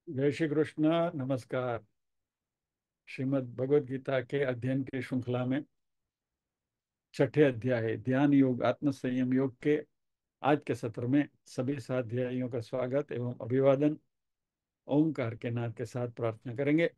जय श्री कृष्ण। नमस्कार। श्रीमद् भगवद गीता के अध्ययन की श्रृंखला में छठे अध्याय ध्यान योग आत्म संयम योग के आज के सत्र में सभी स्वाध्यायियों का स्वागत एवं अभिवादन ओंकार के नाद के साथ प्रार्थना करेंगे।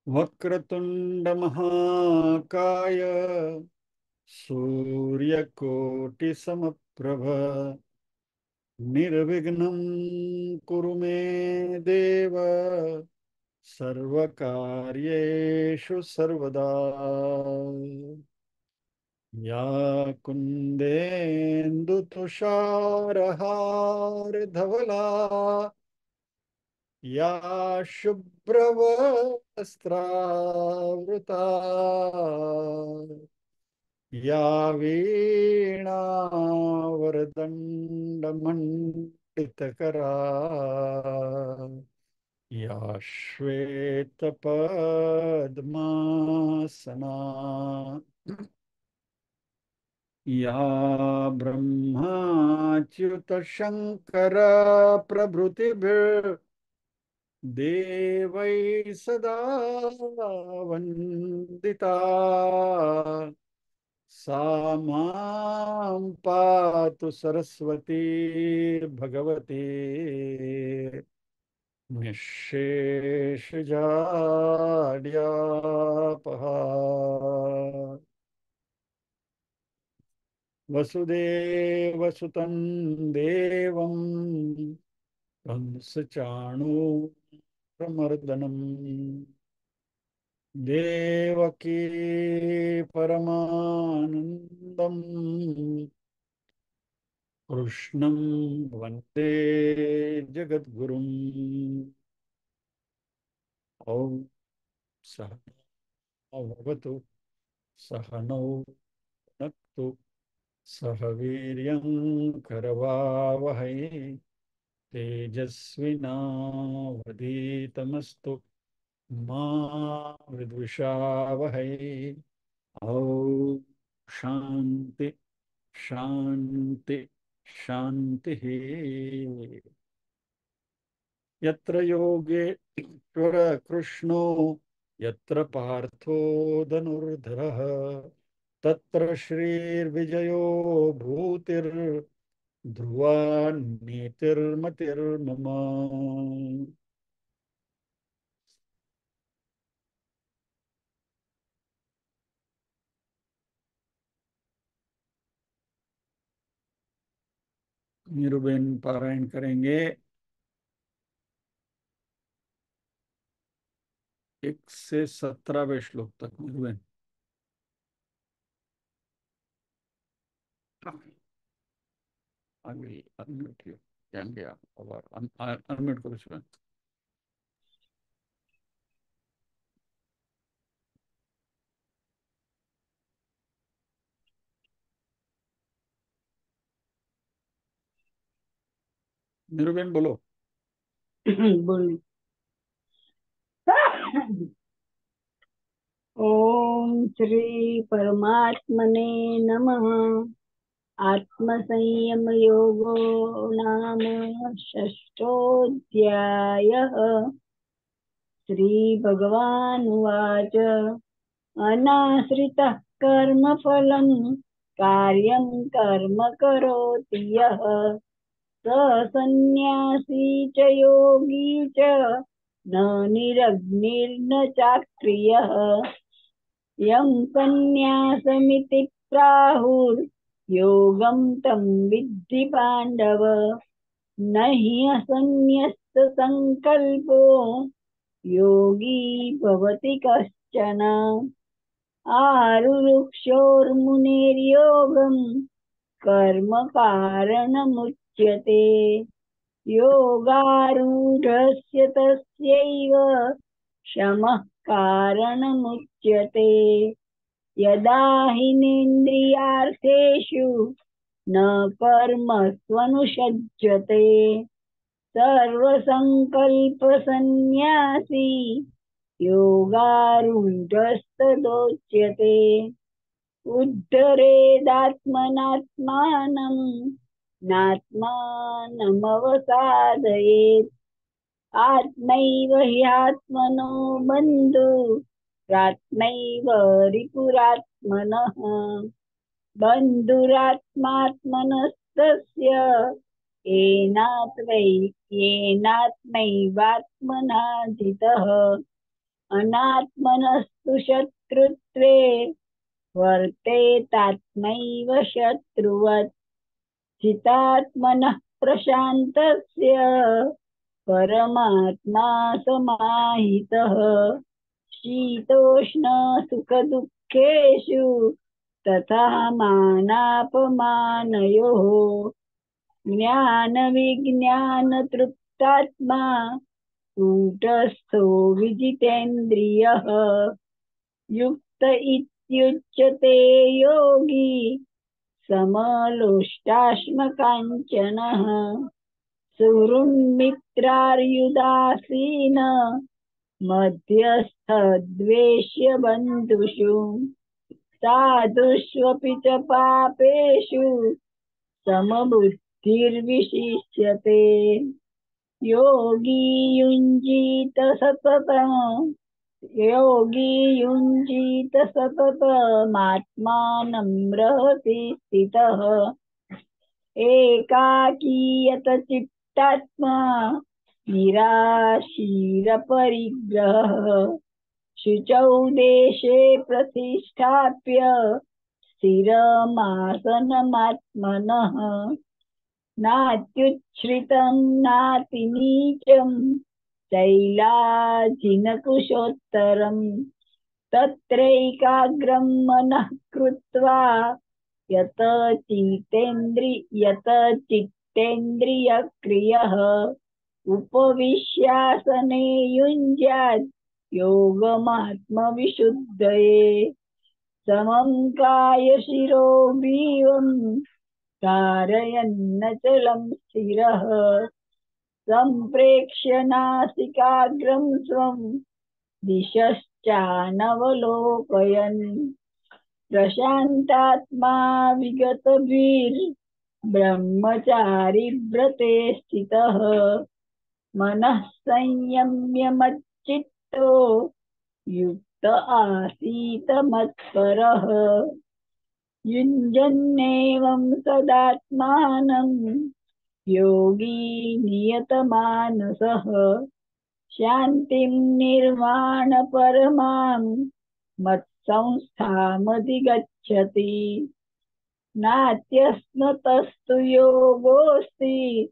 वक्रतुंड महाकाय सूर्यकोटि समप्रभ निर्विघ्नं कुरु मे देव सर्वकार्येषु सर्वदा। या कुन्देन्दु तुषारहार धवला या शुभ्रवस्त्रावृता या वीणावरदण्डमण्डितकरा या श्वेतपद्मासना या ब्रह्माच्युतशङ्कर प्रभृतिभिर् देवैः सदा वन्दिता सा मां पातु सरस्वती भगवती निःशेषजाड्यापहा। वसुदेवसुतं देवं कंसचाणूरमर्दनम् देवकी परमानन्दम् कृष्णं वन्दे जगद्गुरुम्। ॐ सहनौ भवतु सहनौ भुनक्तु सह वीर्यं करवावहै तेजस्विनावधीतमस्तु मा विद्विषावहै। ॐ शान्ति शान्ति शान्तिः। यत्र योगेश्वर कृष्णो यत्र पार्थो धनुर्धरः तत्र श्रीर्विजयो भूतिर्ध्रुवा नीतिर्मतिर्मम। नीरुबेन पारायण करेंगे 1 से 17वें श्लोक तक। नीरुबेन आगे अनम्यूट किया, ध्यान गया और अनम्यूट करो इसमें। नीरुबेन बोलो। बोलिए। ओम श्री परमात्मने नमः। आत्म संयम योगो नाम षष्ठोऽध्यायः। श्री भगवानुवाच अनाश्रितः कर्मफलं कार्यं कर्म करोति यः स सन्न्यासी च योगी च न निरग्निर्न चाक्रियः। यं सन्न्यासमिति प्राहुर्योगं तं विद्धि पाण्डव। न ह्यसन्न्यस्तसङ्कल्पो योगी भवति कश्चन। आरुरुक्षोर्मुनेर्योगं कर्म कारणमुच्यते। योगारूढस्य तस्यैव शमः कारणमुच्यते। यदा हीनेन्द्रियार्थेषु न कर्मस्वनुषज्यते सर्वसङ्कल्पसन्न्यासी योगारूढस्तदोच्यते। उद्धरेदात्मनात्मानं नात्मानमवसादयेत्। आत्मैव ह्यात्मनो बन्धुरात्मैव रिपुरात्मनः। बन्धुरात्मात्मनस्तस्य येनात्मैवात्मना जितः। अनात्मनस्तु शत्रुत्वे वर्तेतात्मैव शत्रुवत्। चितात्मनः प्रशान्तस्य परमात्मा समाहितः। शीतोष्ण सुखदुःखेषु तथा मानापमानयोः। ज्ञानविज्ञानतृप्तात्मा कूटस्थो विजितेन्द्रियः। युक्त इत्युच्यते योगी समलोष्टाश्मकाञ्चनः। सुहृन्मित्रार्युदासीन मध्यस्थद्वेष्य बन्धुषु। साधुष्वपि च पापेषु समबुद्धिर्विशिष्यते। योगी युञ्जीत सततम् योगी युञ्जीत सततमात्मानं रहसि स्थितः। एकाकीयत चित्तात्मा निराशीरपरिग्रहः। शुचौ देशे प्रतिष्ठाप्य स्थिरमासनमात्मनः। नात्युच्छ्रितं नातिनीचं शैलाजिनकुशोत्तरम्। तत्रैकाग्रं मनः कृत्वा यत चित्तेन्द्रियक्रियः। उपविश्यासने युञ्ज्यात् योगमात्मविशुद्धये। समं कायशिरो ग्रीवं धारयन्नचलं स्थिरः। सम्प्रेक्ष्य नासिकाग्रं स्वं दिशश्चानवलोकयन्। प्रशान्तात्मा विगतभिर्ब्रह्मचारी व्रते स्थितः। मनः संयम्य मच्चित्तो युक्त आसीत मत्परः। युञ्जन्नेवं सदात्मानं योगी नियतमानसः। शान्तिं निर्वाणपरमां मत्संस्थामधिगच्छति। नात्यस्मतस्तु योगोऽस्ति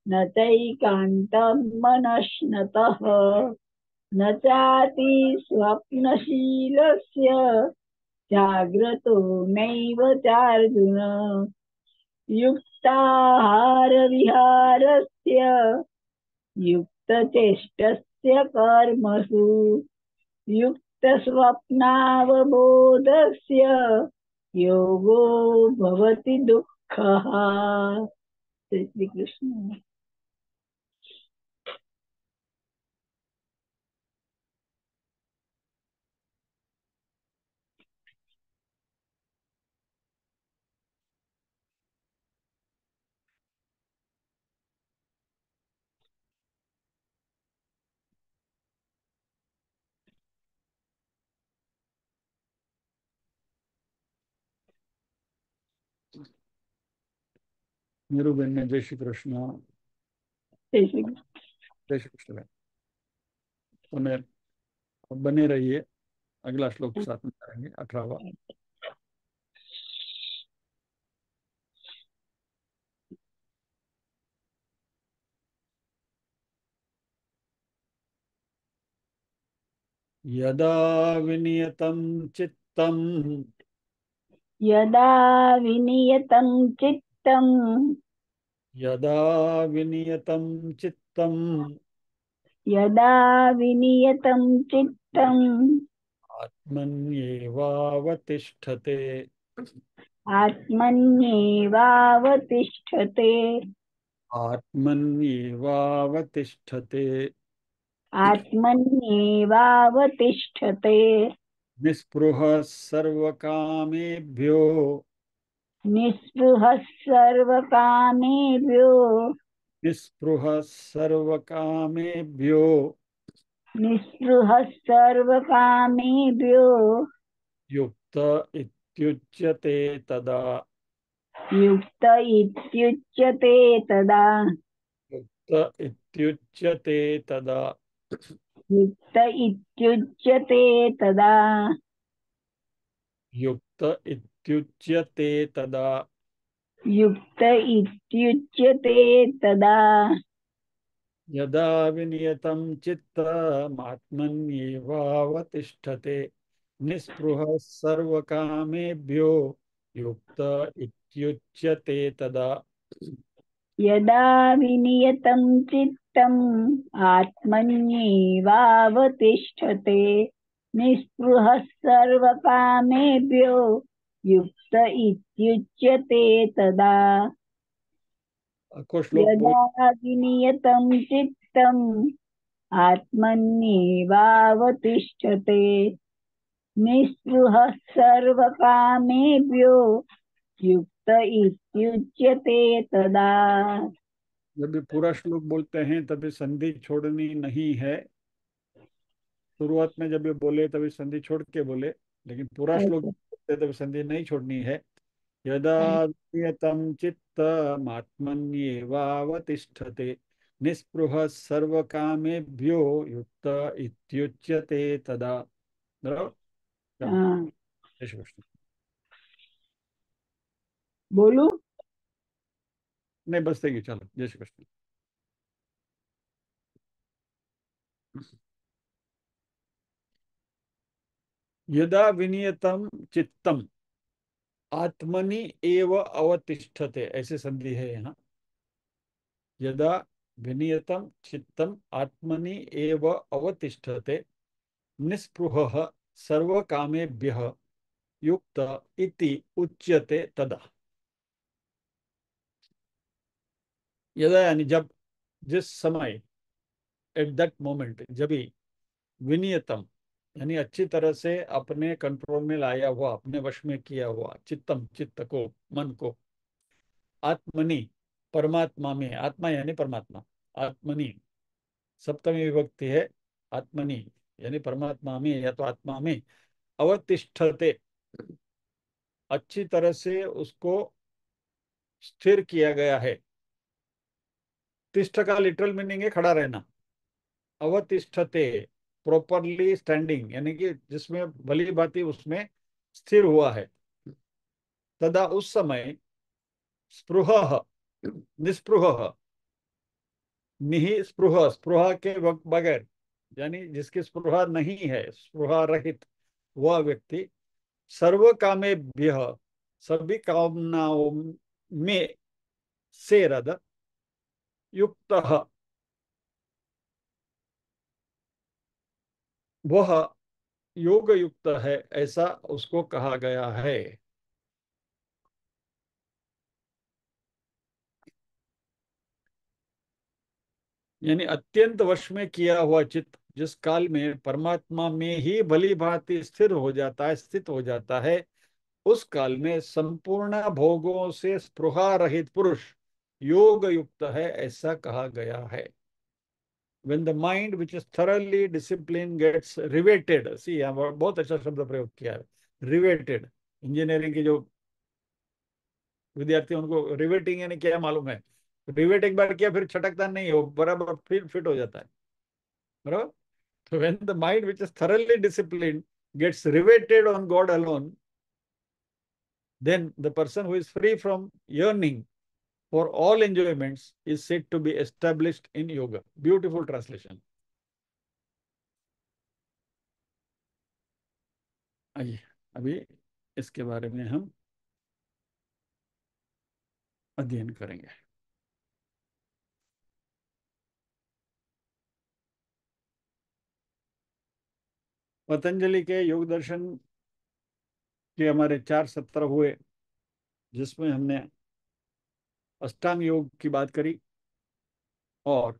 न चैकान्तं मनश्नतः। न चाति स्वप्नशीलस्य जाग्रतो नैव चार्जुन। युक्ताहारविहारस्य युक्तचेष्टस्य कर्मसु युक्तस्वप्नावबोधस्य योगो भवति दुःखः। श्री कृष्ण। नीरूबेन ने जय श्री कृष्ण। जय श्री जय श्री कृष्ण। बने बने रहिए। अगला श्लोक साथ में करेंगे, 18वां। यदा विनियतं चित्तम्, यदा विनियतं चित्तम्, यदा विनियतं चित्तम् यदा विनियतं चित्तम्, आत्मन्येवावतिष्ठते। आत्मन्येवावतिष्ठते। आत्मन्येवावतिष्ठते। आत्मन्येवावतिष्ठते। निःस्पृहः सर्वकामेभ्यो, निःस्पृहः सर्वकामेभ्यो, निःस्पृहः सर्वकामेभ्यो, निःस्पृहः सर्वकामेभ्यो, युक्त इत्युच्यते तदा। युक्त इत्युच्यते तदा। युक्त इत्युच्यते तदा। युक्त इत्युच्यते तदा। युक्त इत्युच्यते तदा। युक्त इत्युच्यते तदा। यदा विनियतं चित्तमात्मन्येवावतिष्ठते, निःस्पृहः सर्वकामेभ्यो, युक्त इत्युच्यते तदा। यदा विनियतं चित्तम् आत्मन्येवावतिष्ठते, निःस्पृहः सर्वकामेभ्यो, युक्त इत्युच्यते तदा। को श्लोक बोल। यदा विनियतं चित्तम् आत्मन्येवावतिष्ठते, निःस्पृहः सर्वकामेभ्यो, युक्त इत्युच्यते तदा। जब भी पूरा श्लोक बोलते हैं तभी संधि छोड़नी नहीं है। शुरुआत में जब भी बोले तभी संधि छोड़ के बोले, लेकिन पूरा श्लोक अच्छा। बोलते तभी संधि नहीं छोड़नी है। यदा विनियतं चित्तमात्मन्येवावतिष्ठते, निःस्पृहः सर्वकामेभ्यो, युक्त इत्युच्यते तदा। बराबर। चलो, हाँ, जय श्री कृष्ण। बोलू। नहीं, बस देगी, चलो, जय श्री कृष्ण। यदा विनियतं चित्तम आत्मनि एव अवतिष्ठते, ऐसे संधि है यहाँ। यदा विनियतं चित्तम आत्मनि एव अवतिष्ठते, निःस्पृहः सर्वकामेभ्यः, युक्त इति उच्यते तदा। यदा यानी जब, जिस समय, एट दैट मोमेंट, जब भी, विनियतम यानी अच्छी तरह से अपने कंट्रोल में लाया हुआ, अपने वश में किया हुआ, चित्तम चित्त को, मन को, आत्मनि परमात्मा में, आत्मा यानी परमात्मा, आत्मनि सप्तमी विभक्ति है, आत्मनि यानी परमात्मा में या तो आत्मा में, अवतिष्ठते अच्छी तरह से उसको स्थिर किया गया है। तिष्ठ का लिटरल मीनिंग है खड़ा रहना। अवतिष्ठते प्रॉपरली स्टैंडिंग, यानी कि जिसमें भली भांति उसमें स्थिर हुआ है। तदा उस समय, स्पृह निस्पृह, निहि स्पृह स्पृहा के बगैर, यानी जिसकी स्पृहा नहीं है, स्पृहा रहित वह व्यक्ति, सर्व कामेभ्य सभी कामनाओं में से रद, युक्त वह योग युक्त है, ऐसा उसको कहा गया है। यानी अत्यंत वश में किया हुआ चित्त जिस काल में परमात्मा में ही भली भांति स्थिर हो जाता है, स्थित हो जाता है, उस काल में संपूर्ण भोगों से स्पृहा रहित पुरुष योग युक्त है, ऐसा कहा गया है। When the mind which is thoroughly disciplined gets riveted, see यहाँ बहुत अच्छा शब्द प्रयोग किया है, riveted। इंजीनियरिंग के जो विद्यार्थी, उनको रिवेटिंग यानी क्या मालूम है। रिवेट एक बार किया फिर छटकता नहीं हो, बराबर फिर फिट हो जाता है, बराबर। तो when the mind which is thoroughly disciplined gets riveted on God alone, then the person who is free from yearning for all enjoyments is said to be established in yoga. Beautiful translation. आइए अभी इसके बारे में हम अध्ययन करेंगे। पतंजलि के योग दर्शन के हमारे 4 सत्र हुए, जिसमें हमने अष्टांग योग की बात करी और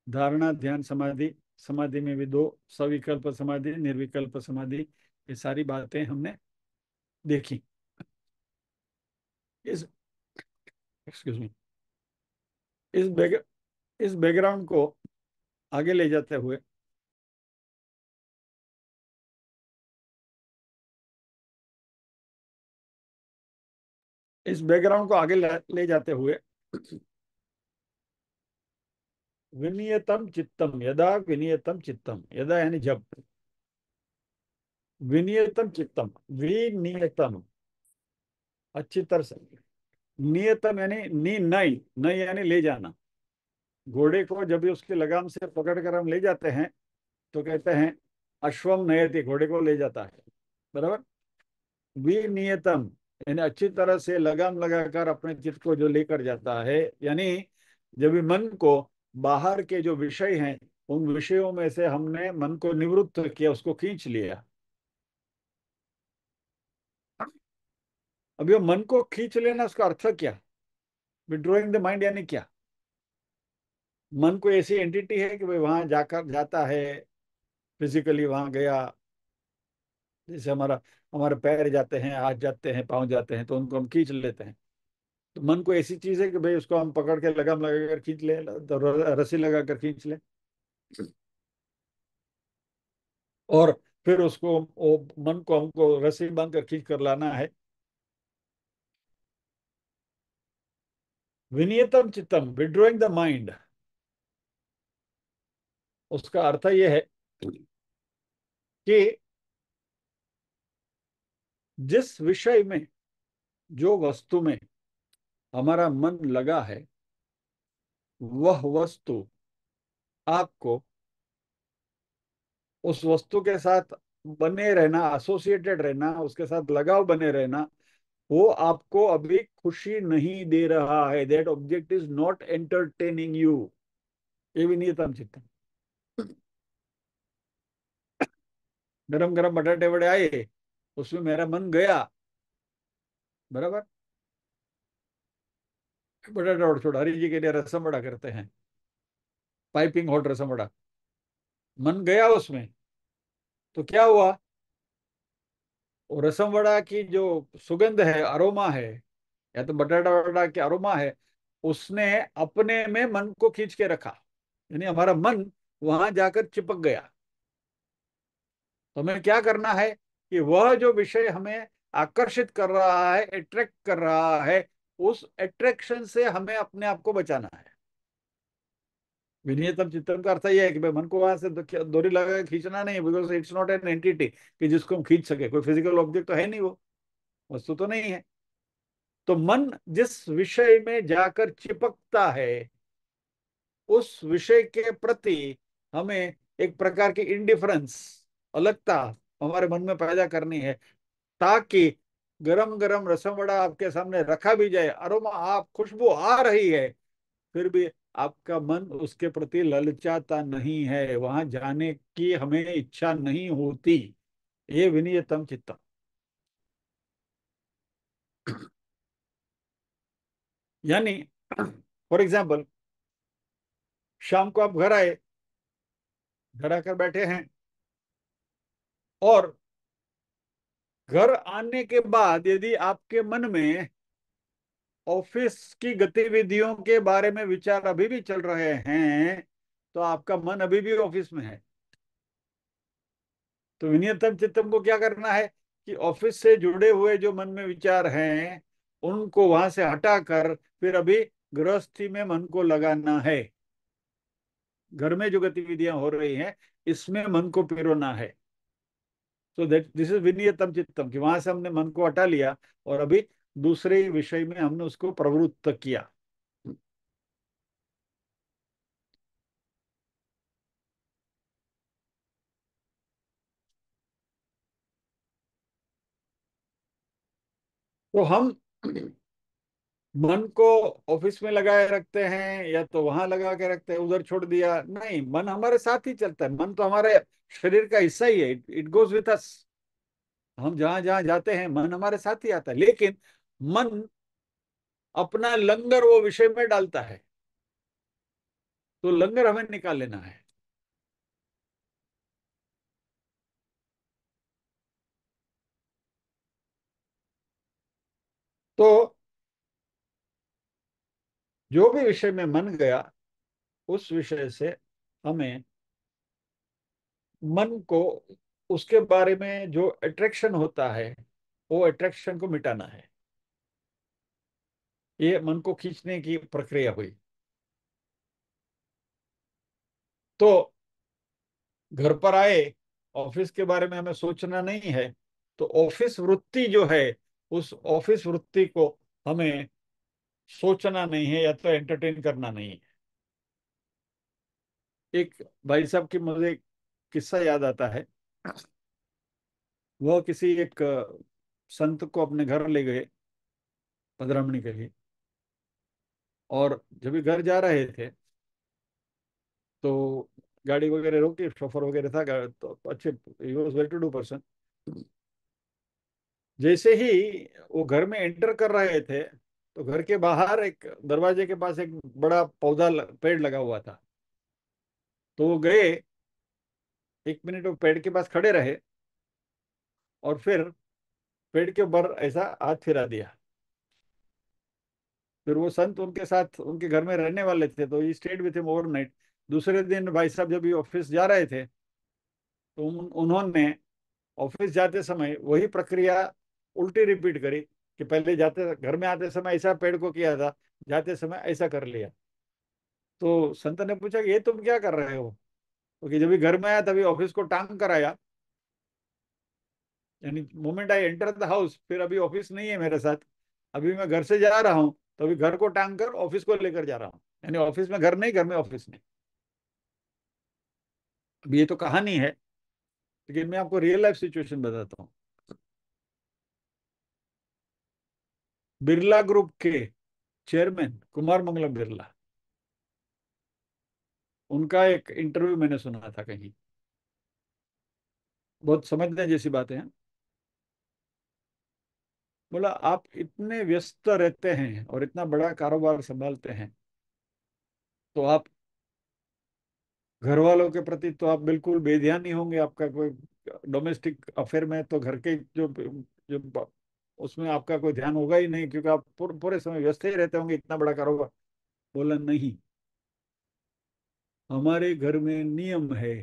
धारणा, ध्यान, समाधि, समाधि में भी 2, सविकल्प समाधि, निर्विकल्प समाधि, ये सारी बातें हमने देखी। इस एक्सक्यूज मी इस बैकग्राउंड को आगे ले जाते हुए ले जाते हुए विनियतम चित्तम यदा विनियतम चित्तम, यदा यानी जब, विनियतम चित्तम, विनियतम अच्छी तरह से, नियतम यानी नी नई नई यानी ले जाना। घोड़े को जब भी उसकी लगाम से पकड़कर हम ले जाते हैं तो कहते हैं अश्वम नयति, घोड़े को ले जाता है, बराबर। विनियतम यानी अच्छी तरह से लगाम लगाकर अपने चित्त को जो लेकर जाता है, यानी जब भी मन को बाहर के जो विषय हैं उन विषयों में से हमने मन को निवृत्त किया, उसको खींच लिया। अभी वो मन को खींच लेना, उसका अर्थ क्या? विड्रॉइंग द माइंड यानी क्या? मन को ऐसी एंटिटी है कि भाई वहां जाकर जाता है, फिजिकली वहां गया, जैसे हमारे पैर जाते हैं, हाथ जाते हैं, पांव जाते हैं, तो उनको हम खींच लेते हैं। तो मन को ऐसी चीज है कि भाई उसको हम पकड़ के लगाम लगाकर खींच ले, तो रस्सी लगाकर खींच ले, और फिर उसको मन को हमको रस्सी बांध कर खींच कर लाना है। विनियतम चित्तम, विड्रॉइंग द माइंड, उसका अर्थ यह है कि जिस विषय में, जो वस्तु में हमारा मन लगा है, वह वस्तु आपको उस वस्तु के साथ बने रहना, एसोसिएटेड रहना, उसके साथ लगाव बने रहना, वो आपको अभी खुशी नहीं दे रहा है। That object is not entertaining you. ये भी नियतम चित्तम। गरम गरम बटाटे वड़े आए, उसमें मेरा मन गया, बराबर। बटाटा वड़ा छोड़, हरी जी के लिए रसम बड़ा करते हैं, पाइपिंग हॉट रसम बड़ा, मन गया उसमें, तो क्या हुआ? वो रसम वड़ा की जो सुगंध है, अरोमा है, या तो बटाटा वड़ा की अरोमा है, उसने अपने में मन को खींच के रखा, यानी हमारा मन वहां जाकर चिपक गया। तो हमें क्या करना है कि वह जो विषय हमें आकर्षित कर रहा है, अट्रैक्ट कर रहा है, उस अट्रैक्शन से हमें अपने आप को बचाना है। विनियतम चित्तम का अर्थ यह है कि भाई मन को वहां से डोरी लगा के खींचना नहीं, because it's not an entity कि जिसको हम खींच सके। कोई फिजिकल ऑब्जेक्ट तो है नहीं, वो वस्तु तो नहीं है। तो मन जिस विषय में जाकर चिपकता है, उस विषय के प्रति हमें एक प्रकार की इंडिफरेंस, अलगता हमारे मन में पैदा करनी है, ताकि गरम गरम रसम वड़ा आपके सामने रखा भी जाए, अरोमा, आप खुशबू आ रही है, फिर भी आपका मन उसके प्रति ललचाता नहीं है, वहां जाने की हमें इच्छा नहीं होती। ये विनियतम चित्तम। यानी फॉर एग्जाम्पल, शाम को आप घर आए, घर आकर बैठे हैं, और घर आने के बाद यदि आपके मन में ऑफिस की गतिविधियों के बारे में विचार अभी भी चल रहे हैं, तो आपका मन अभी भी ऑफिस में है। तो विनियतम चित्तम को क्या करना है कि ऑफिस से जुड़े हुए जो मन में विचार हैं उनको वहां से हटाकर फिर अभी गृहस्थी में मन को लगाना है। घर में जो गतिविधियां हो रही हैं इसमें मन को पिरोना है। तो दैट दिस इज विनियतम चित्तम, कि वहां से हमने मन को हटा लिया और अभी दूसरे विषय में हमने उसको प्रवृत्त किया। तो हम मन को ऑफिस में लगाए रखते हैं या तो वहां लगा के रखते हैं, उधर छोड़ दिया, नहीं, मन हमारे साथ ही चलता है। मन तो हमारे शरीर का हिस्सा ही है, इट गोज विथ अस। हम जहां जहां जाते हैं मन हमारे साथ ही आता है, लेकिन मन अपना लंगर वो विषय में डालता है, तो लंगर हमें निकाल लेना है। तो जो भी विषय में मन गया, उस विषय से हमें मन को, उसके बारे में जो अट्रैक्शन होता है, वो अट्रैक्शन को मिटाना है। ये मन को खींचने की प्रक्रिया हुई। तो घर पर आए, ऑफिस के बारे में हमें सोचना नहीं है, तो ऑफिस वृत्ति जो है, उस ऑफिस वृत्ति को हमें सोचना नहीं है या तो एंटरटेन करना नहीं है। एक भाई साहब की मुझे एक किस्सा याद आता है। वह किसी एक संत को अपने घर ले गए पधरामणी के लिए, और जब भी घर जा रहे थे तो गाड़ी वगैरह रोकी, शोफर वगैरह था, तो अच्छे, he was well to do person. जैसे ही वो घर में एंटर कर रहे थे, तो घर के बाहर एक दरवाजे के पास एक बड़ा पौधा पेड़ लगा हुआ था। तो वो गए, 1 मिनट वो पेड़ के पास खड़े रहे, और फिर पेड़ के ऊपर ऐसा हाथ फिरा दिया। फिर वो संत उनके साथ उनके घर में रहने वाले थे, तो ये स्टेड विथ हिम ओवरनाइट। दूसरे दिन भाई साहब जब ये ऑफिस जा रहे थे, तो उन्होंने ऑफिस जाते समय वही प्रक्रिया उल्टी रिपीट करी, कि पहले जाते घर में आते समय ऐसा पेड़ को किया था, जाते समय ऐसा कर लिया। तो संत ने पूछा कि ये तुम क्या कर रहे हो? क्योंकि जब भी घर में आया तभी ऑफिस को टांग कर आया, यानी moment I enter the house, फिर अभी ऑफिस नहीं है मेरे साथ, अभी मैं घर से जा रहा हूँ, तो अभी घर को टांग कर ऑफिस को लेकर जा रहा हूँ, यानी ऑफिस में घर नहीं, घर में ऑफिस नहीं। अब ये तो कहानी है, लेकिन मैं आपको रियल लाइफ सिचुएशन बताता हूँ। बिरला ग्रुप के चेयरमैन कुमार मंगलम बिरला, उनका एक इंटरव्यू मैंने सुना था कहीं, बहुत समझने जैसी बातें हैं। बोला, आप इतने व्यस्त रहते हैं और इतना बड़ा कारोबार संभालते हैं, तो आप घर वालों के प्रति तो आप बिल्कुल बेध्यान नहीं होंगे। आपका कोई डोमेस्टिक अफेयर में तो घर के जो जो उसमें आपका कोई ध्यान होगा ही नहीं, क्योंकि आप पूरे समय व्यस्त ही रहते होंगे, इतना बड़ा कारोबार। बोला, नहीं, हमारे घर में नियम है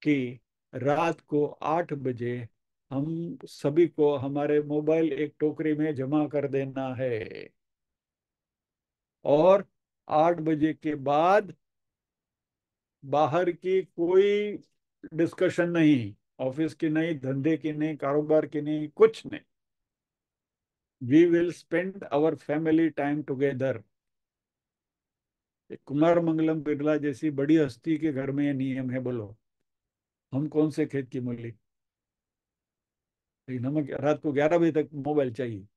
कि रात को 8 बजे हम सभी को हमारे मोबाइल एक टोकरी में जमा कर देना है, और 8 बजे के बाद बाहर की कोई डिस्कशन नहीं, ऑफिस की नहीं, धंधे की नहीं, कारोबार की नहीं, कुछ नहीं। We will spend our family time together. Kumar Mangalam Birla जैसी बड़ी हस्ती के घर में ये नियम है, बोलो हम कौन से खेत की मूली। लेकिन हमें रात को 11 बजे तक मोबाइल चाहिए।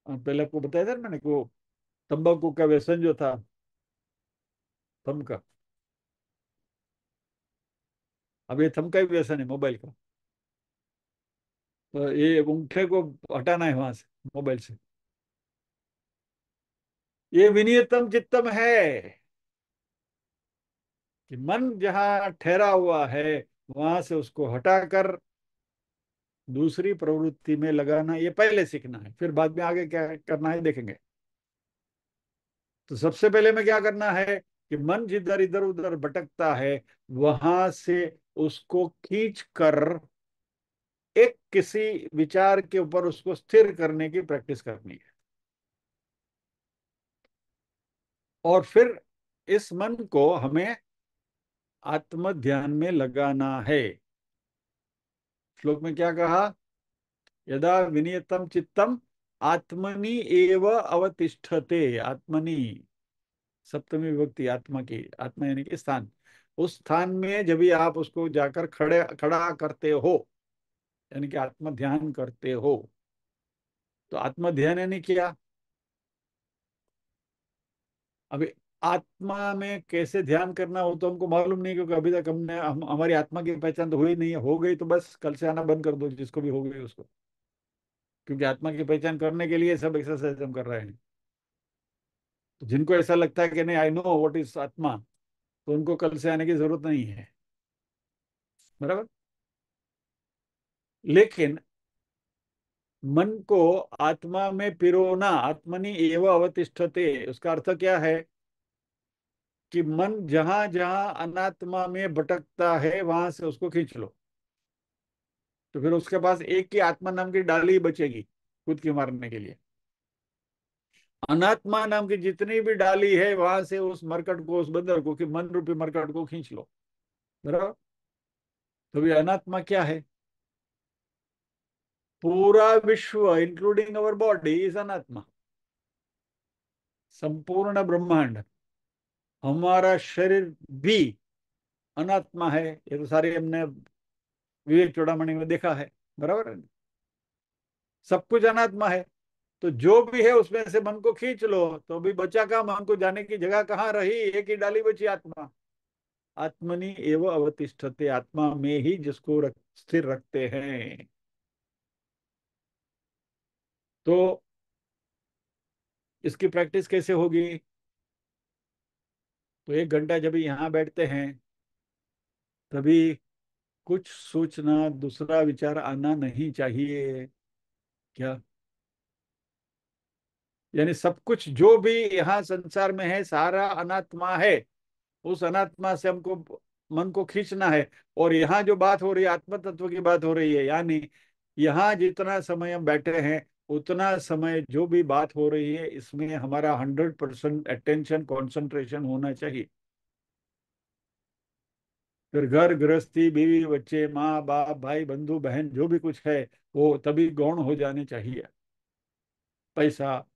पहले आपको बताया था ना मैंने, को तंबाकू का व्यसन जो था, थम का, अब ये थम का ही व्यसन है मोबाइल का। तो ये अंगूठे को हटाना है वहां से, मोबाइल से। ये विनियतम चित्तम है, कि मन जहाँ ठहरा हुआ है वहां से उसको हटाकर दूसरी प्रवृत्ति में लगाना, ये पहले सीखना है, फिर बाद में आगे क्या करना है देखेंगे। तो सबसे पहले में क्या करना है, कि मन जिधर इधर उधर भटकता है, वहां से उसको खींच कर एक किसी विचार के ऊपर उसको स्थिर करने की प्रैक्टिस करनी है। और फिर इस मन को हमें आत्म ध्यान में लगाना है। श्लोक में क्या कहा? यदा विनियतम चित्तम आत्मनि एव अवतिष्ठते। आत्मनि, सप्तमी विभक्ति आत्मा की, आत्मा यानी कि स्थान। उस स्थान में जब भी आप उसको जाकर खड़े खड़ा करते हो, यानी कि आत्म ध्यान करते हो, तो आत्म ध्यान यानी क्या? अभी आत्मा में कैसे ध्यान करना हो तो हमको मालूम नहीं, क्योंकि अभी तक हमारी आत्मा की पहचान तो हुई नहीं है। हो गई तो बस कल से आना बंद कर दो, जिसको भी हो गई उसको। क्योंकि आत्मा की पहचान करने के लिए सब एक्सरसाइज हम कर रहे हैं। तो जिनको ऐसा लगता है कि नहीं, आई नो व्हाट इज आत्मा, तो उनको कल से आने की जरूरत नहीं है। बराबर। लेकिन मन को आत्मा में पिरोना, आत्मनि एव अवतिष्ठते, उसका अर्थ क्या है? कि मन जहां जहां अनात्मा में भटकता है वहां से उसको खींच लो। तो फिर उसके पास एक ही आत्मा नाम की डाली ही बचेगी खुद की मारने के लिए। अनात्मा नाम की जितनी भी डाली है वहां से उस मरकट को, उस बंदर को, कि मन रूपी मरकट को खींच लो। बराबर। तो भी अनात्मा क्या है? पूरा विश्व इंक्लूडिंग अवर बॉडी इज अनात्मा। संपूर्ण ब्रह्मांड, हमारा शरीर भी अनात्मा है। ये तो सारे हमने विवेक चूड़ामणि में देखा है। बराबर है। सब कुछ अनात्मा है। तो जो भी है उसमें से मन को खींच लो, तो अभी बचा का मन को जाने की जगह कहाँ रही? एक ही डाली बची, आत्मा। आत्मनि एव अवतिष्ठते, आत्मा में ही जिसको स्थिर रखते हैं। तो इसकी प्रैक्टिस कैसे होगी? तो 1 घंटा जब यहाँ बैठते हैं, तभी कुछ सोचना, दूसरा विचार आना नहीं चाहिए। क्या? यानी सब कुछ जो भी यहाँ संसार में है सारा अनात्मा है। उस अनात्मा से हमको मन को खींचना है। और यहाँ जो बात हो रही है आत्म तत्व की बात हो रही है, यानी यहाँ जितना समय हम बैठे हैं उतना समय जो भी बात हो रही है इसमें हमारा 100% अटेंशन, कंसंट्रेशन होना चाहिए। फिर घर गृहस्थी, बीवी बच्चे, माँ बाप, भाई बंधु बहन, जो भी कुछ है वो तभी गौण हो जाने चाहिए। पैसा,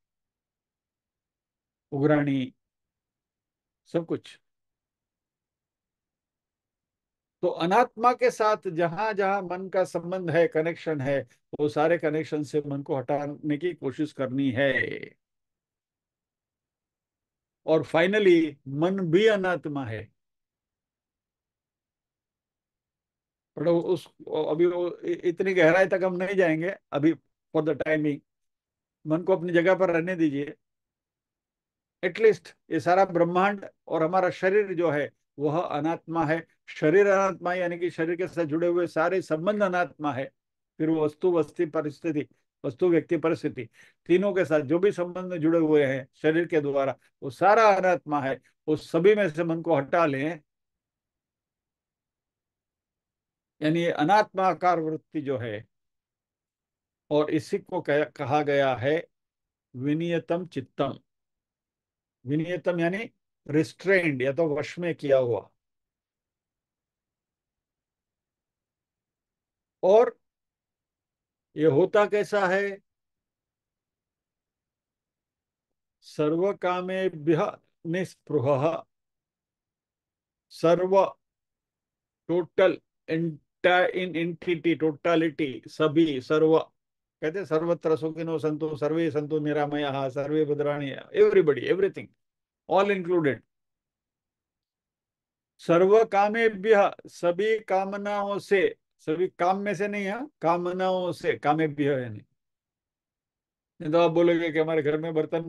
उगराणी, सब कुछ। तो अनात्मा के साथ जहां जहां मन का संबंध है, कनेक्शन है, वो सारे कनेक्शन से मन को हटाने की कोशिश करनी है। और फाइनली मन भी अनात्मा है। पर उस अभी वो इतनी गहराई तक हम नहीं जाएंगे अभी, फॉर द टाइमिंग। मन को अपनी जगह पर रहने दीजिए। एटलीस्ट ये सारा ब्रह्मांड और हमारा शरीर जो है वह अनात्मा है। शरीर अनात्मा यानी कि शरीर के साथ जुड़े हुए सारे संबंध अनात्मा है। फिर वो वस्तु, वस्ती, परिस्थिति, वस्तु, व्यक्ति, परिस्थिति, तीनों के साथ जो भी संबंध जुड़े हुए हैं शरीर के द्वारा, वो सारा अनात्मा है। उस सभी में से मन को हटा लें, यानी ये अनात्माकार वृत्ति जो है। और इसी को कहा गया है विनियतम चित्तम। विनियतम यानी रिस्ट्रेन्ड, या तो वश में किया हुआ। और ये होता कैसा है? सर्व कामेभ्य निस्पृह। सर्व, टोटल, इन एंटिटी, टोटालिटी, सभी, सर्व। कहते हैं सर्वत्र सुखिनो संतो सर्वे संतो निरामया सर्वे भद्राणि, एवरीबडी, एवरीथिंग, ऑल इंक्लूडेड। सर्व कामेभ्य, सभी कामनाओं से। सभी काम में से नहीं है, कामनाओं से, कामेभ्य है नहीं। नहीं तो आप बोलोगे कि हमारे घर में बर्तन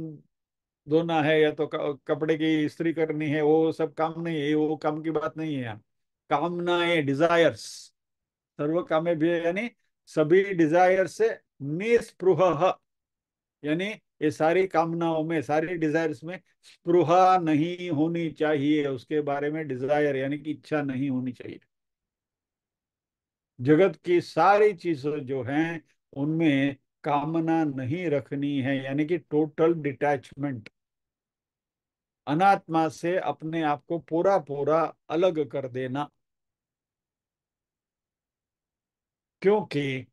धोना है या तो कपड़े की इस्त्री करनी है, वो सब काम नहीं है, वो काम की बात नहीं है यहाँ। कामनाएं, डिजायर्स, सर्व कामे भी, यानी सभी डिजायर से निस्पृह। यानी ये सारी कामनाओं में, सारी डिजायर्स में स्पृहा नहीं होनी चाहिए। उसके बारे में डिजायर यानी कि इच्छा नहीं होनी चाहिए। जगत की सारी चीजें जो हैं उनमें कामना नहीं रखनी है, यानी कि टोटल डिटैचमेंट। अनात्मा से अपने आप को पूरा पूरा अलग कर देना। क्योंकि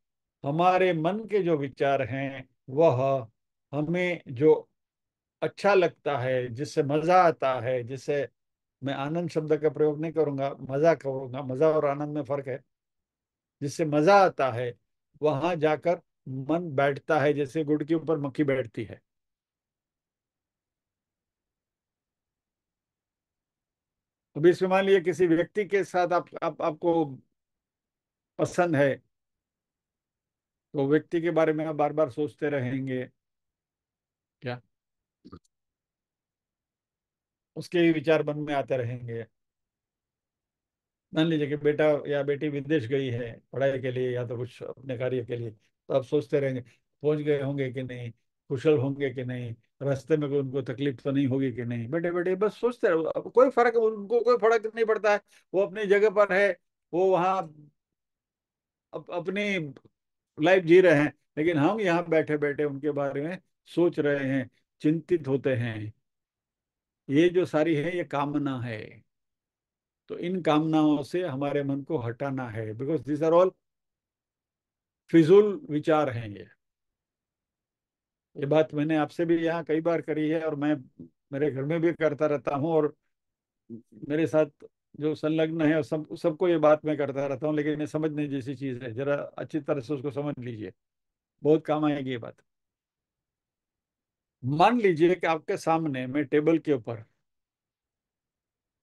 हमारे मन के जो विचार हैं वह हमें जो अच्छा लगता है, जिससे मजा आता है, जिससे मैं आनंद शब्द का प्रयोग नहीं करूंगा, मजा करूंगा, मजा और आनंद में फर्क है। जिससे मजा आता है वहां जाकर मन बैठता है, जैसे गुड़ के ऊपर मक्खी बैठती है। अभी इसमें मान लीजिए किसी व्यक्ति के साथ आपको पसंद है, तो व्यक्ति के बारे में आप बार बार सोचते रहेंगे क्या, उसके ही विचार मन में आते रहेंगे। मान लीजिए कि बेटा या बेटी विदेश गई है पढ़ाई के लिए या तो कुछ अपने कार्य के लिए, तो आप सोचते रहेंगे पहुंच गए होंगे कि नहीं, कुशल होंगे कि नहीं, रास्ते में कोई उनको तकलीफ तो नहीं होगी कि नहीं। बेटे बेटे बस सोचते रहो, अब कोई फर्क, उनको कोई फर्क नहीं पड़ता है। वो अपनी जगह पर है, वो वहाँ अपनी लाइफ जी रहे हैं, लेकिन हम यहाँ बैठे बैठे उनके बारे में सोच रहे हैं, चिंतित होते हैं। ये जो सारी है ये कामना है। तो इन कामनाओं से हमारे मन को हटाना है, बिकॉज दिस आर ऑल फिजूल विचार हैं ये बात मैंने आपसे भी यहाँ कई बार करी है, और मैं मेरे घर में भी करता रहता हूँ, और मेरे साथ जो संलग्न है सब सबको ये बात मैं करता रहता हूँ। लेकिन ये समझने जैसी चीज है, जरा अच्छी तरह से उसको समझ लीजिए, बहुत काम आएगी ये बात। मान लीजिए कि आपके सामने मैं टेबल के ऊपर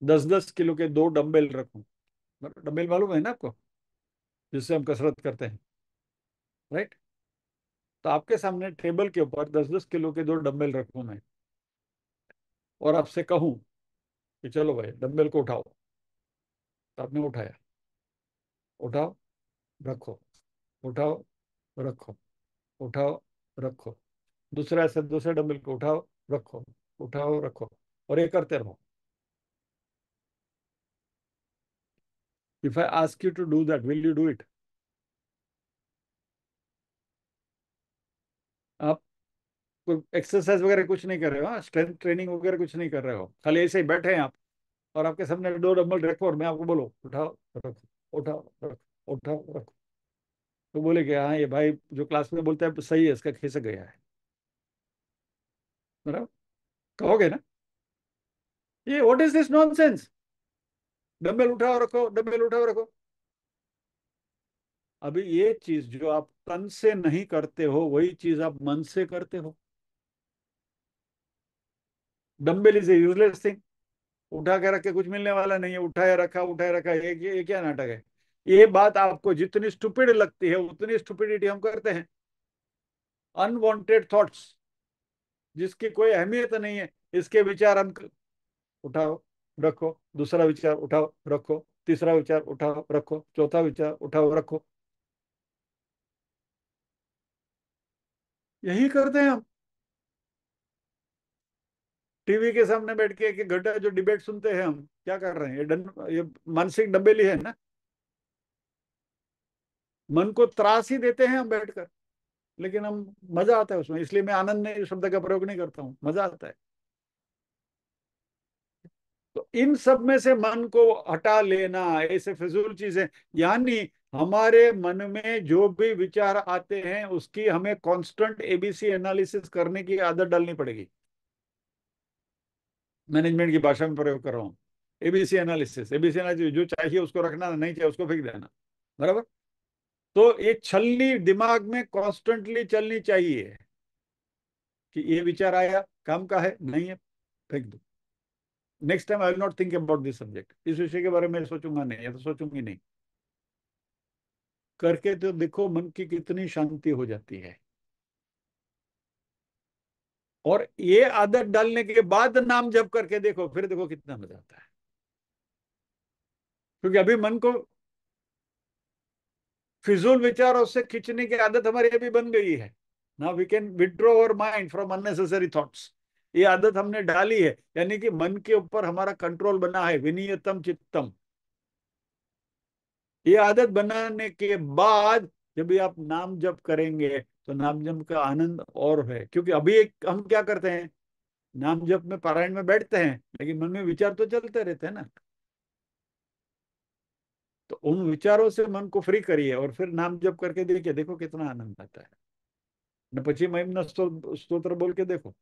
10-10 किलो के दो डंबल रखूं। डंबल मालूम है ना आपको, जिससे हम कसरत करते हैं, राइट? तो आपके सामने टेबल के ऊपर 10-10 किलो के दो डंबल रखूं मैं, और आपसे कहूं कि चलो भाई डंबल को उठाओ। तो आपने उठाया, उठाओ रखो, उठाओ रखो, उठाओ रखो। दूसरा ऐसे दूसरे डंबल को उठाओ रखो, उठाओ रखो, और ये करते रहो। If I ask you to do that, will you do it? आप कोई एक्सरसाइज वगैरह कुछ नहीं कर रहे हो, हाँ, स्ट्रेंथ ट्रेनिंग वगैरह कुछ नहीं कर रहे हो, खाली ऐसे ही बैठे हैं आप, और आपके सामने दो डंबल रखो और मैं आपको बोलो उठाओ रखो, उठाओ रखो, उठाओ रखो। तो बोले कि हाँ ये भाई जो क्लास में बोलता है सही है, इसका खिसक गया है, बराबर? कहोगे ना, ये what is this nonsense, dumbbell उठाओ रखो, डंबल उठाओ रखो। अभी ये चीज जो आप तन से नहीं करते हो, वही चीज आप मन से करते हो। Dumbbell is a useless thing, उठा के रख के कुछ मिलने वाला नहीं है, उठाया रखा, ये क्या नाटक है? ये बात आपको जितनी स्टुपिड लगती है उतनी स्टुपिडिटी हम करते हैं। अनवांटेड थॉट्स, जिसकी कोई अहमियत नहीं है, इसके विचार हम उठाओ रखो, दूसरा विचार उठाओ रखो, तीसरा विचार उठाओ रखो, चौथा विचार उठाओ रखो, यही करते हैं हम। टीवी के सामने बैठ के 1 घंटा जो डिबेट सुनते हैं, हम क्या कर रहे हैं? ये मानसिक डबेली है ना, मन को त्रास ही देते हैं हम बैठकर। लेकिन हम, मजा आता है उसमें, इसलिए मैं आनंद ने शब्द का प्रयोग नहीं करता हूँ, मजा आता है। तो इन सब में से मन को हटा लेना, ऐसे फिजूल चीजें, यानी हमारे मन में जो भी विचार आते हैं उसकी हमें कांस्टेंट एबीसी एनालिसिस करने की आदत डालनी पड़ेगी। मैनेजमेंट की भाषा में प्रयोग कर रहा हूँ। एबीसी एनालिसिस, एबीसी एनालिसिस, जो चाहिए उसको रखना, नहीं चाहिए उसको फेंक देना, बराबर? तो ये छलनी दिमाग में कॉन्स्टेंटली चलनी चाहिए कि ये विचार आया, काम का है, नहीं है, फेंक दो। Next time I will not think about this subject, इस विषय के बारे में सोचूंगा नहीं, या तो सोचूंगी नहीं। करके तो देखो मन की कितनी शांति हो जाती है। और ये आदत डालने के बाद नाम जप करके देखो, फिर देखो कितना मजा आता है। क्योंकि अभी मन को फिजूल विचारों से खींचने की आदत हमारी अभी बन गई है। Now we can withdraw our mind from unnecessary thoughts. ये आदत हमने डाली है, यानी कि मन के ऊपर हमारा कंट्रोल बना है, विनियतम चित्तम। ये आदत बनाने के बाद जब भी आप नाम जप करेंगे तो नाम जप का आनंद और है। क्योंकि अभी एक हम क्या करते हैं, नाम जप में पारायण में बैठते हैं, लेकिन मन में विचार तो चलते रहते हैं ना। तो उन विचारों से मन को फ्री करिए और फिर नाम जप करके देखिए, देखो कितना आनंद आता है। न पची महिम न स्तोत्र बोल के देखो,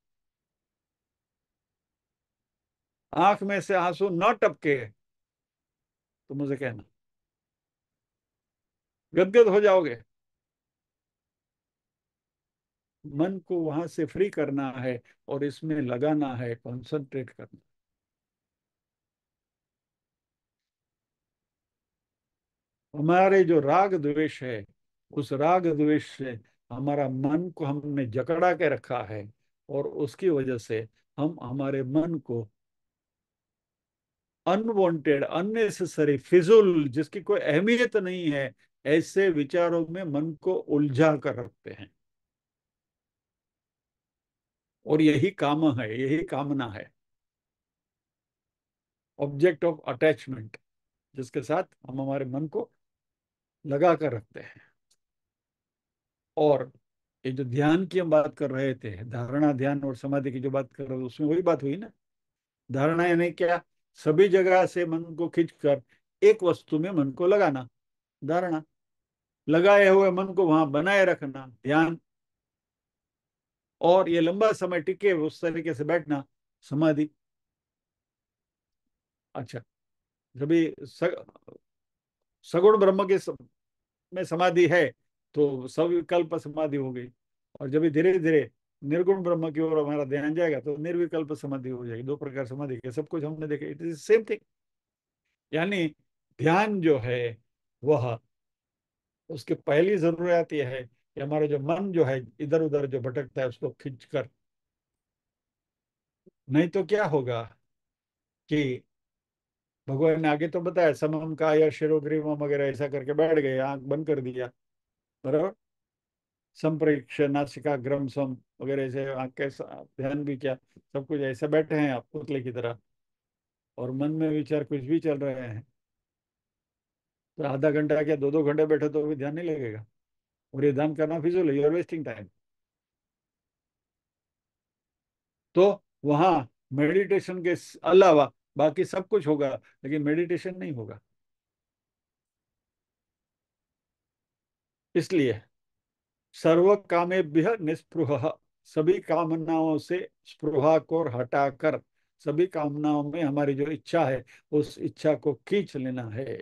आंख में से आंसू न टपके तो मुझे कहना, गदगद हो जाओगे। मन को वहां से फ्री करना है और इसमें लगाना है, कंसंट्रेट करना। हमारे जो राग द्वेष है, उस राग द्वेष से हमारा मन को हमने जकड़ा के रखा है, और उसकी वजह से हम हमारे मन को अनवांटेड, अननेसेसरी, फिजूल, जिसकी कोई अहमियत नहीं है, ऐसे विचारों में मन को उलझा कर रखते हैं। और यही काम है, यही कामना है, ऑब्जेक्ट ऑफ अटैचमेंट, जिसके साथ हम हमारे मन को लगा कर रखते हैं। और ये जो ध्यान की हम बात कर रहे थे, धारणा, ध्यान और समाधि की जो बात कर रहे थे, उसमें वही बात हुई ना। धारणा यानी क्या? सभी जगह से मन को खींचकर एक वस्तु में मन को लगाना, धारणा। लगाए हुए मन को वहां बनाए रखना, ध्यान। और ये लंबा समय टिके उस तरीके से बैठना, समाधि। अच्छा, जब भी सगुण ब्रह्म के में समाधि है तो सविकल्प समाधि हो गई। और जब धीरे धीरे निर्गुण ब्रह्म की ओर हमारा ध्यान जाएगा तो निर्विकल्प समाधि हो जाएगी। दो प्रकार समाधि के सब कुछ हमने देखा, इट इज सेम थिंग। यानी ध्यान जो है वह, उसकी पहली जरूरत यह है कि हमारा जो मन जो है इधर उधर जो भटकता है उसको खींच कर। नहीं तो क्या होगा कि भगवान ने आगे तो बताया, समम का या शिरोग्रीवम वगैरह ऐसा करके बैठ गए, आंख बंद कर दिया, बराबर। संप्रेक्ष नासिकाग्रम सम वगैरह से आंख के ध्यान भी किया, सब कुछ ऐसे बैठे हैं आप पुतले की तरह, और मन में विचार कुछ भी चल रहे हैं। तो आधा घंटा क्या 2-2 घंटे बैठे तो भी ध्यान नहीं लगेगा। और ये ध्यान करना फिजूल है, यू आर वेस्टिंग टाइम। तो वहां मेडिटेशन के अलावा बाकी सब कुछ होगा, लेकिन मेडिटेशन नहीं होगा। इसलिए सर्व कामेभ्य निस्पृह, सभी कामनाओं से स्पृहा को हटाकर, सभी कामनाओं में हमारी जो इच्छा है उस इच्छा को खींच लेना है।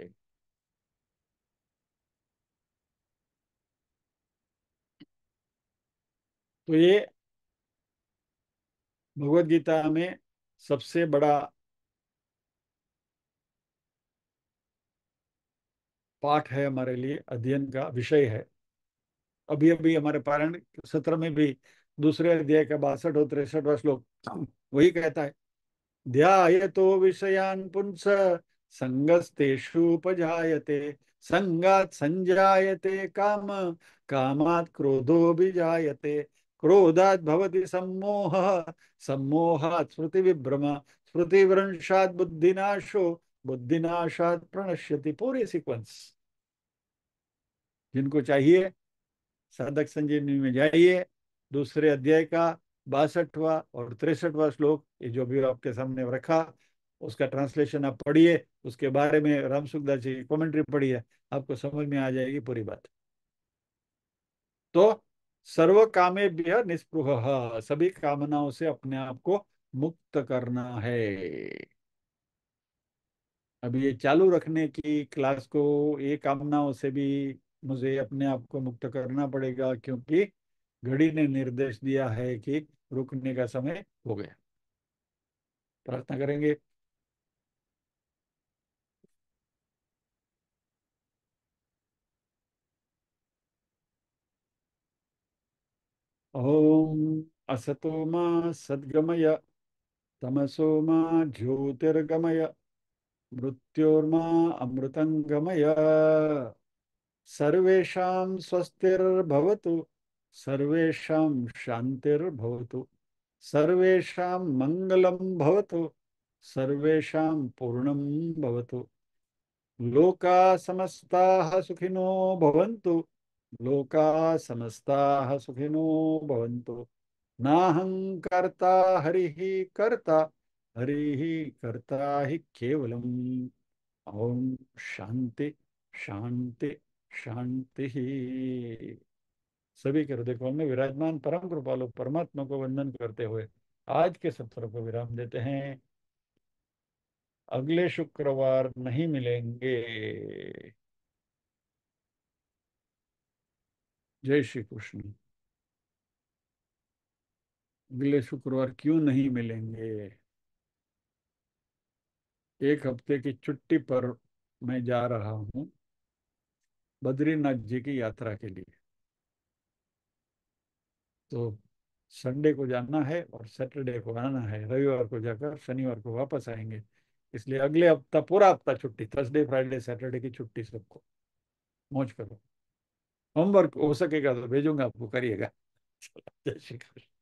तो ये भगवत गीता में सबसे बड़ा पाठ है, हमारे लिए अध्ययन का विषय है। अभी अभी हमारे पारायण सत्र में भी दूसरे अध्याय का 62 और 63वां श्लोक वही कहता है, ध्यायतो विषयान् पुंस संगस्तेषुपजायते, संगात् संजायते काम, कामात् क्रोधो विजायते, क्रोधात् भवति सम्मोहः, सम्मोहात् स्मृतिविभ्रम, स्मृतिभ्रंशात् बुद्धिनाशो, बुद्धिनाशात् प्रणश्यति। पूरी सीक्वेंस। जिनको चाहिए साधक संजीवनी में जाइए, दूसरे अध्याय का 62वां और 63वां श्लोक, ये जो भी आपके सामने रखा, उसका ट्रांसलेशन आप पढ़िए, उसके बारे में राम सुखदास जी की कमेंट्री पढ़िए, आपको समझ में आ जाएगी पूरी बात। तो सर्व कामेभ्य निस्पृह, सभी कामनाओं से अपने आप को मुक्त करना है। अब ये चालू रखने की क्लास को, ये कामनाओं से भी मुझे अपने आप को मुक्त करना पड़ेगा, क्योंकि घड़ी ने निर्देश दिया है कि रुकने का समय हो गया। प्रार्थना करेंगे। ओम असतो मा सद्गमय, तमसो मा ज्योतिर्गमय, मृत्योर्मा अमृतंगमय। सर्वेषां स्वस्तिर्भवतु, सर्वेषां शांतिर्भवतु, सर्वेषां मंगलं भवतु, सर्वेषां पूर्णं भवतु। लोका समस्ताः सुखिनो भवन्तु, लोका समस्ताः सुखिनो भवन्तु। नाहं कर्ता हरिः कर्ता हरिः कर्ता ही केवलम। ओम शांति शांति शांति ही। सभी के हृदय कमल में विराजमान परम कृपालु परमात्मा को वंदन करते हुए आज के सत्र को विराम देते हैं। अगले शुक्रवार नहीं मिलेंगे। जय श्री कृष्ण। अगले शुक्रवार क्यों नहीं मिलेंगे? एक हफ्ते की छुट्टी पर मैं जा रहा हूँ बद्रीनाथ जी की यात्रा के लिए। तो संडे को जाना है और सैटरडे को आना है, रविवार को जाकर शनिवार को वापस आएंगे। इसलिए अगले हफ्ता पूरा हफ्ता छुट्टी, थर्सडे फ्राइडे सैटरडे की छुट्टी सबको। मौज करो। होमवर्क हो सकेगा तो भेजूंगा, आपको करिएगा। चलो, जय श्री कृष्ण।